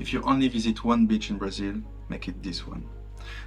If you only visit one beach in Brazil, make it this one.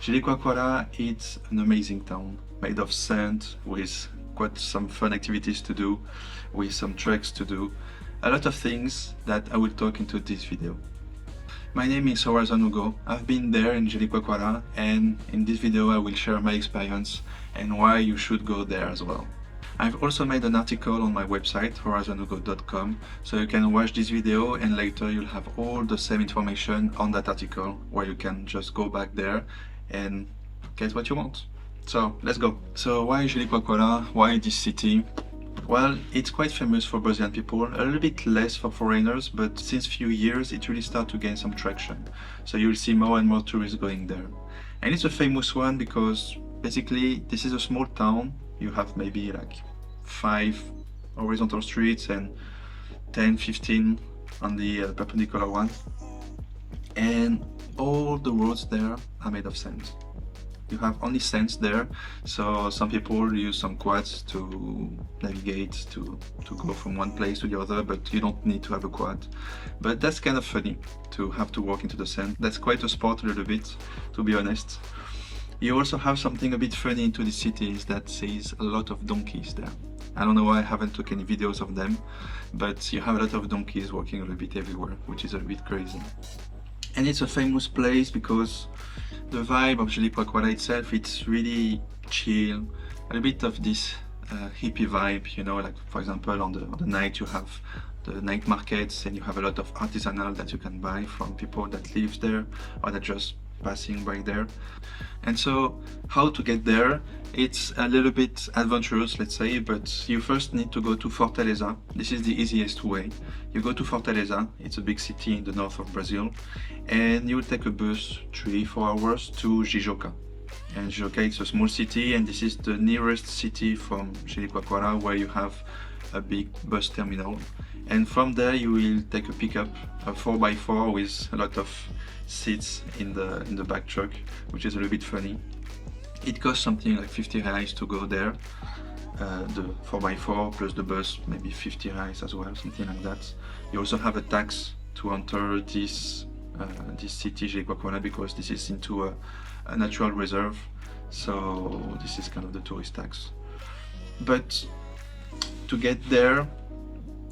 Jericoacoara is an amazing town, made of sand, with quite some fun activities to do, with some treks to do, a lot of things that I will talk into this video. My name is Hugo. I've been there in Jericoacoara, and in this video I will share my experience and why you should go there as well. I've also made an article on my website, horizonhugo.com, so you can watch this video and later you'll have all the same information on that article where you can just go back there and get what you want. So let's go. So why Jericoacoara? Why this city? Well, it's quite famous for Brazilian people, a little bit less for foreigners, but since few years it really started to gain some traction. So you'll see more and more tourists going there. And it's a famous one because basically this is a small town. You have maybe like 5 horizontal streets and 10, 15 on the perpendicular one. And all the roads there are made of sand. You have only sand there, so some people use some quads to navigate, to go from one place to the other, but you don't need to have a quad. But that's kind of funny to have to walk into the sand. That's quite a sport a little bit, to be honest. You also have something a bit funny into the city, is that there's a lot of donkeys there. I don't know why I haven't took any videos of them, but you have a lot of donkeys walking a little bit everywhere, which is a bit crazy. And it's a famous place because the vibe of Jericoacoara itself, it's really chill, a little bit of this hippie vibe, you know, like for example on the night you have the night markets and you have a lot of artisanal that you can buy from people that live there or that just passing by there. And so how to get there? It's a little bit adventurous, let's say, but you first need to go to Fortaleza. This is the easiest way. You go to Fortaleza, it's a big city in the north of Brazil, and you will take a bus 3-4 hours to Jijoca. And Jijoca, it's a small city, and this is the nearest city from Jericoacoara, where you have a big bus terminal. And from there you will take a pickup, a 4x4 with a lot of seats in the back truck, which is a little bit funny. It costs something like 50 reais to go there, the 4x4 plus the bus, maybe 50 reais as well, something like that. You also have a tax to enter this city, Jericoacoara, because this is into a natural reserve, so this is kind of the tourist tax. But to get there,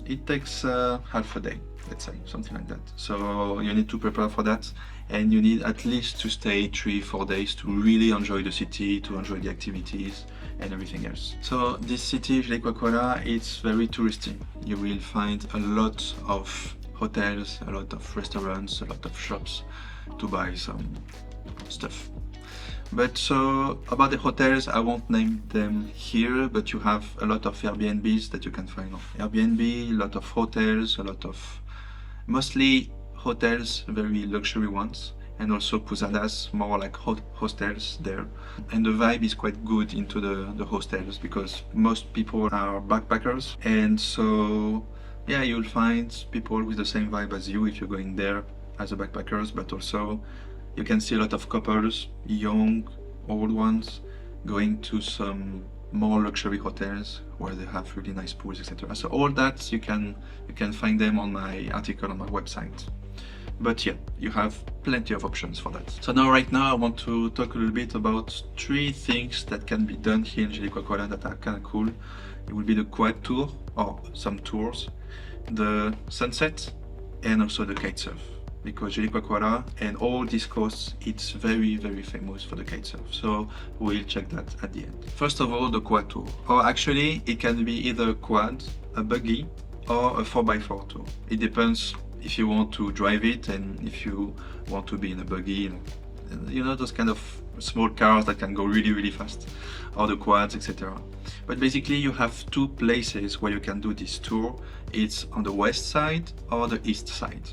it takes half a day, let's say, something like that. So you need to prepare for that, and you need at least to stay 3-4 days to really enjoy the city, to enjoy the activities and everything else. So this city, Jericoacoara, it's very touristy. You will find a lot of hotels, a lot of restaurants, a lot of shops to buy some stuff. But so about the hotels, I won't name them here, but you have a lot of Airbnbs that you can find on Airbnb, a lot of hotels, a lot of mostly hotels, very luxury ones, and also pousadas, more like hostels there. And the vibe is quite good into the hostels because most people are backpackers, and so yeah, you'll find people with the same vibe as you if you're going there as a backpackers, but also you can see a lot of couples, young, old ones, going to some more luxury hotels where they have really nice pools, etc. So all that you can find them on my article on my website. But yeah, you have plenty of options for that. So right now I want to talk a little bit about 3 things that can be done here in Jericoacoara that are kind of cool. It will be the quad tour, or some tours, the sunset, and also the kitesurf. Because Jericoacoara and all these coasts, it's very, very famous for the kitesurf. So we'll check that at the end. First of all, the quad tour. Or actually, it can be either a quad, a buggy, or a 4x4 tour. It depends if you want to drive it and if you want to be in a buggy, you know, those kind of small cars that can go really, really fast, or the quads, etc. But basically you have 2 places where you can do this tour. It's on the west side or the east side.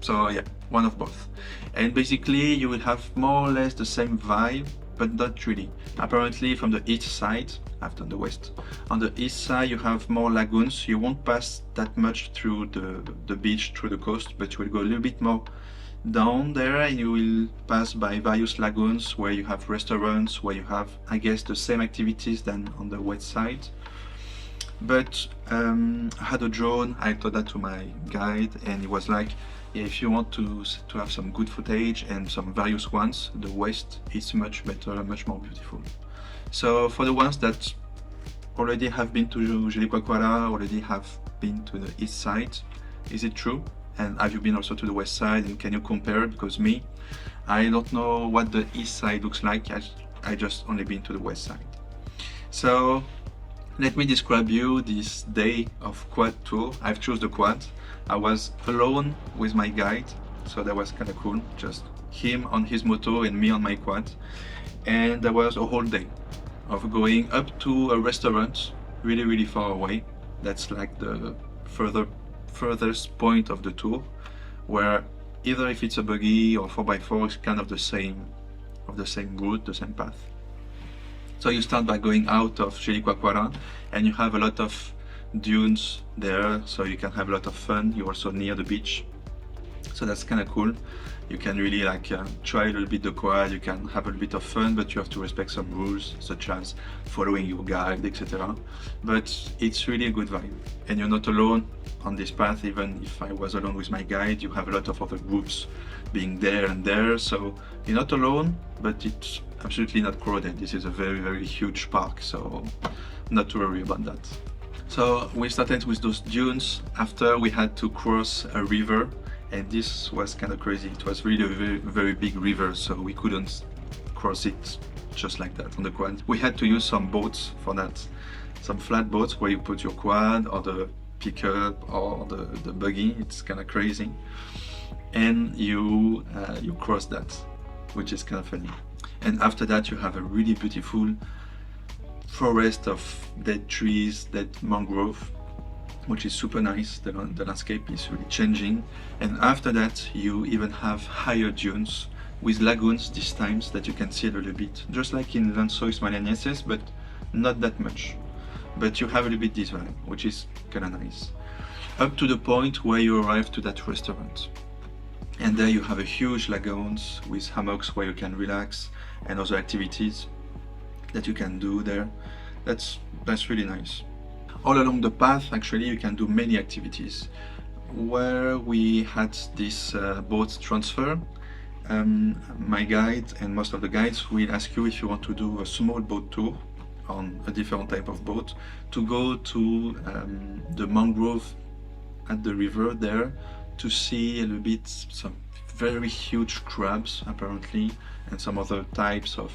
So yeah, one of both. And basically you will have more or less the same vibe, but not really. Apparently from the east side, I've done the west. On the east side you have more lagoons. You won't pass that much through the beach, through the coast, but you will go a little bit more down there and you will pass by various lagoons where you have restaurants, where you have, I guess, the same activities than on the west side. But I had a drone, I told that to my guide, and he was like, if you want to have some good footage and some various ones, the west is much better, much more beautiful. So for the ones that already have been to Jericoacoara, already have been to the east side, is it true? And have you been also to the west side, and can you compare? Because me, I don't know what the east side looks like. I just only been to the west side. So let me describe you this day of quad tour. I've chosen the quad. I was alone with my guide, so that was kind of cool. Just him on his moto and me on my quad. And there was a whole day of going up to a restaurant really far away. That's like the furthest point of the tour, where either if it's a buggy or 4x4, it's kind of the same route, the same path. So you start by going out of Jericoacoara, and you have a lot of dunes there, so you can have a lot of fun. You're also near the beach, so that's kind of cool. You can really like try a little bit the quad, you can have a little bit of fun, but you have to respect some rules, such as following your guide, etc. But it's really a good vibe, and you're not alone on this path. Even if I was alone with my guide, you have a lot of other groups being there and there, so you're not alone, but it's absolutely not crowded. This is a very huge park, so not to worry about that. So we started with those dunes. After, we had to cross a river, and this was kind of crazy. It was really a very big river, so we couldn't cross it just like that on the quad. We had to use some boats for that, some flat boats where you put your quad or the pickup or the buggy. It's kind of crazy, and you cross that, which is kind of funny. And after that, you have a really beautiful forest of dead trees, dead mangrove, which is super nice. The landscape is really changing. And after that, you even have higher dunes with lagoons this time, that you can see a little bit, just like in Lençóis Maranhenses, but not that much. But you have a little bit this vibe, which is kind of nice. Up to the point where you arrive to that restaurant. And there you have a huge lagoons with hammocks where you can relax, and other activities that you can do there. That's really nice. All along the path, actually, you can do many activities. Where we had this boat transfer, my guide and most of the guides will ask you if you want to do a small boat tour on a different type of boat, to go to the mangrove at the river there, to see a little bit some very huge crabs apparently, and some other types of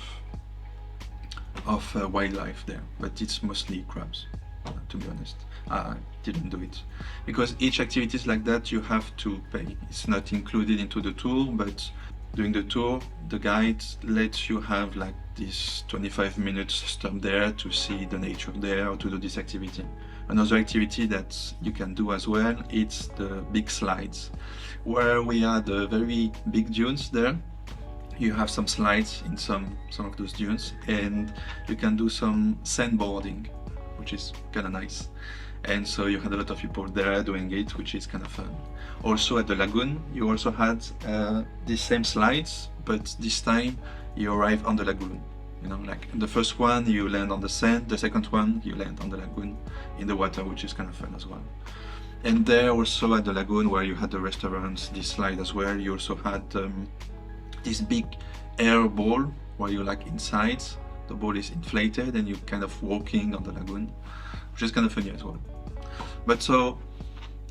wildlife there, but it's mostly crabs, to be honest. I didn't do it because each activity is like that, you have to pay. It's not included into the tour, but during the tour the guide lets you have like this 25 minutes stop there to see the nature there, or to do this activity. Another activity that you can do as well, it's the big slides, where we had the very big dunes there. You have some slides in some of those dunes, and you can do some sandboarding, which is kind of nice. And so you had a lot of people there doing it, which is kind of fun. Also at the lagoon, you also had these same slides, but this time you arrive on the lagoon. You know, like the first one you land on the sand, the second one you land on the lagoon in the water, which is kind of fun as well. And there also at the lagoon, where you had the restaurants, this slide as well, you also had this big air ball where you're like inside, the ball is inflated and you're kind of walking on the lagoon, which is kind of funny as well. But so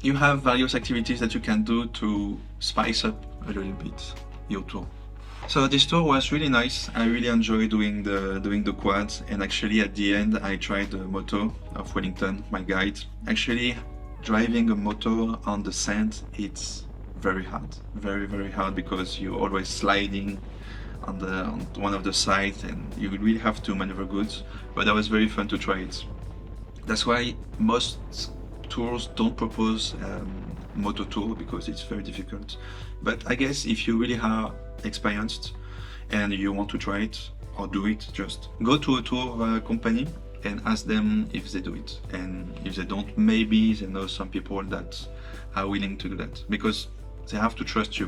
you have various activities that you can do to spice up a little bit your tour. So this tour was really nice. I really enjoyed doing the quads, and actually at the end I tried the moto of Wellington, my guide. Actually, driving a moto on the sand, it's very hard, very hard, because you're always sliding on one of the sides, and you really have to maneuver good. But that was very fun to try it. That's why most tours don't propose moto tour, because it's very difficult. But I guess if you really are experienced and you want to try it or do it, just go to a tour company and ask them if they do it. And if they don't, maybe they know some people that are willing to do that, because they have to trust you.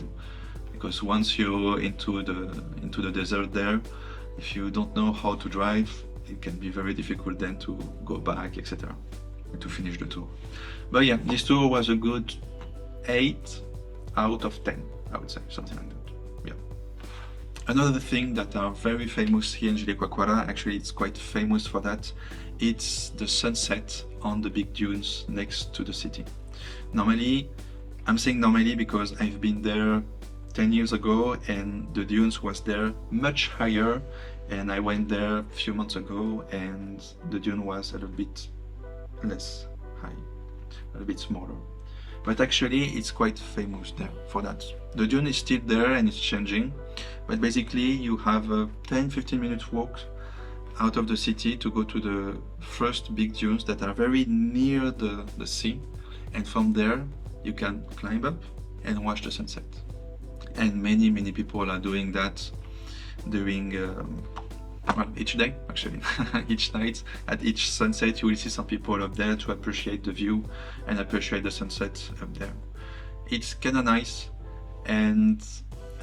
Because once you're into the desert there, if you don't know how to drive, it can be very difficult then to go back, etc., to finish the tour. But yeah, this tour was a good 8 out of 10, I would say, something like that. Yeah. Another thing that are very famous here in Jericoacoara, actually it's quite famous for that, it's the sunset on the big dunes next to the city. Normally, I'm saying normally because I've been there 10 years ago and the dunes was there much higher, and I went there a few months ago and the dune was a little bit less high, a little bit smaller. But actually it's quite famous there for that. The dune is still there and it's changing, but basically you have a 10-15 minute walk out of the city to go to the first big dunes that are very near the sea, and from there you can climb up and watch the sunset. And many people are doing that during well, each day actually. Each night at each sunset you will see some people up there to appreciate the view and appreciate the sunset up there. It's kind of nice, and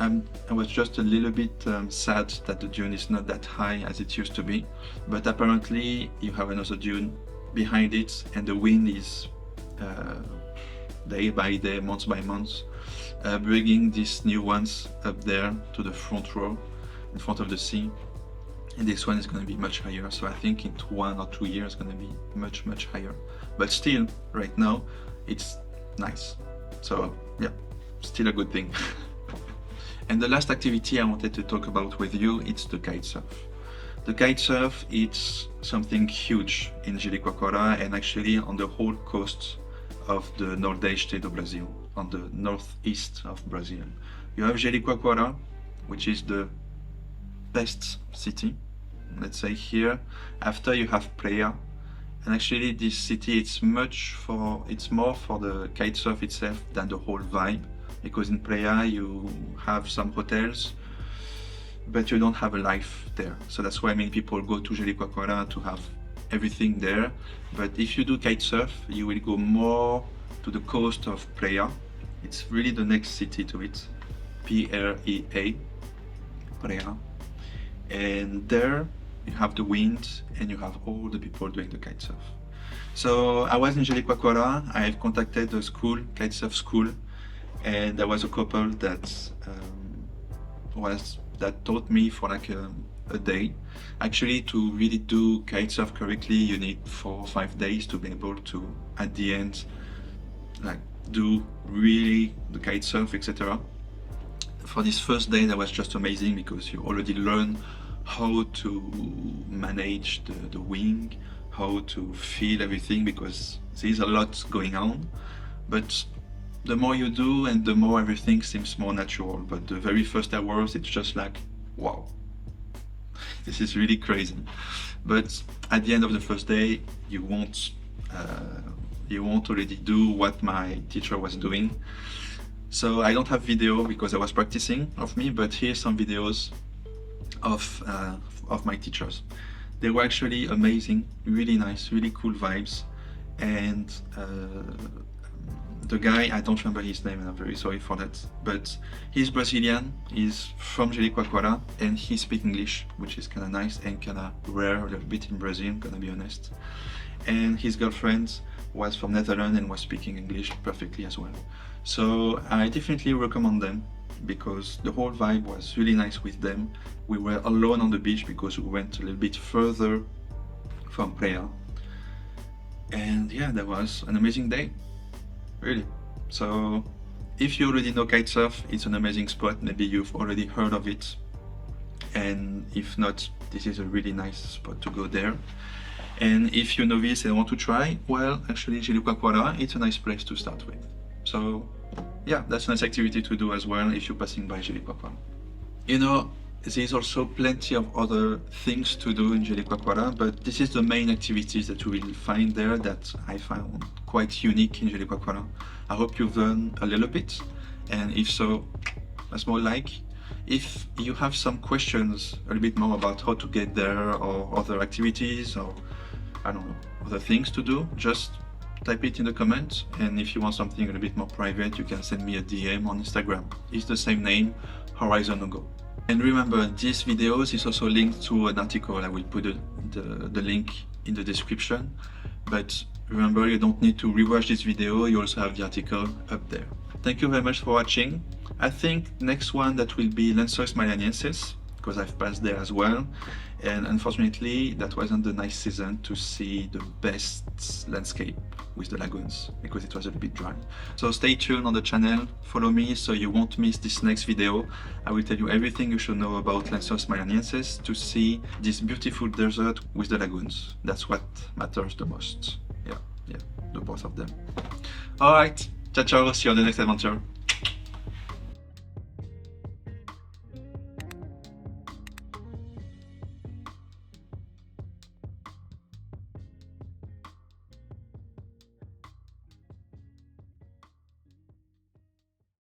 I was just a little bit sad that the dune is not that high as it used to be, but apparently you have another dune behind it and the wind is day by day, month by month, bringing these new ones up there to the front row in front of the sea. And this one is going to be much higher, so I think in 1 or 2 years it's going to be much higher. But still, right now, it's nice. So yeah, still a good thing. And the last activity I wanted to talk about with you, it's the kitesurf. The kitesurf, it's something huge in Jericoacoara and actually on the whole coast of the Nordeste do Brasil, on the northeast of Brazil. You have Jericoacoara, which is the best city, let's say here. After you have Praia, and actually this city it's more for the kitesurf itself than the whole vibe, because in Praia you have some hotels but you don't have a life there, so that's why many people go to Jericoacoara to have everything there. But if you do kitesurf you will go more to the coast of Praia. It's really the next city to it, P-R-E-A, Praia. And there you have the wind and you have all the people doing the kitesurf. So I was in Jericoacoara, I've contacted the school, Kitesurf school, and there was a couple that taught me for like a day. Actually, to really do kitesurf correctly you need 4 or 5 days to be able to at the end like do really the kitesurf, etc. For this first day that was just amazing because you already learn how to manage the wing, how to feel everything, because there's a lot going on. But the more you do and the more everything seems more natural. But the very first hours it's just like, wow, this is really crazy. But at the end of the first day you won't already do what my teacher was doing. So I don't have video because I was practicing of me, but here's some videos of my teachers. They were actually amazing, really nice, really cool vibes. And the guy, I don't remember his name and I'm very sorry for that, but he's Brazilian, he's from Jericoacoara and he speaks English, which is kind of nice and kind of rare a little bit in Brazil, gonna be honest. And his girlfriend was from Netherlands and was speaking English perfectly as well. So I definitely recommend them because the whole vibe was really nice with them. We were alone on the beach because we went a little bit further from Praia. And yeah, that was an amazing day, really. So if you already know kitesurf, it's an amazing spot. Maybe you've already heard of it. And if not, this is a really nice spot to go there. And if you know this and want to try, well, actually Jericoacoara, it's a nice place to start with. So yeah, that's a nice activity to do as well if you're passing by Jericoacoara. You know, there's also plenty of other things to do in Jericoacoara, but this is the main activities that you will find there that I found quite unique in Jericoacoara. I hope you've done a little bit, and if so, a small like. If you have some questions a little bit more about how to get there or other activities or I don't know, other things to do, just type it in the comments. And if you want something a little bit more private, you can send me a DM on Instagram. It's the same name, Horizon No Go. And remember, this video is also linked to an article. I will put the link in the description. But remember, you don't need to rewatch this video, you also have the article up there. Thank you very much for watching. I think next one that will be Lensois Marianiensis, because I've passed there as well, and unfortunately that wasn't the nice season to see the best landscape with the lagoons, because it was a little bit dry. So stay tuned on the channel, follow me so you won't miss this next video. I will tell you everything you should know about Lensois Marianiensis to see this beautiful desert with the lagoons. That's what matters the most. Yeah, the both of them. Alright, ciao ciao, see you on the next adventure.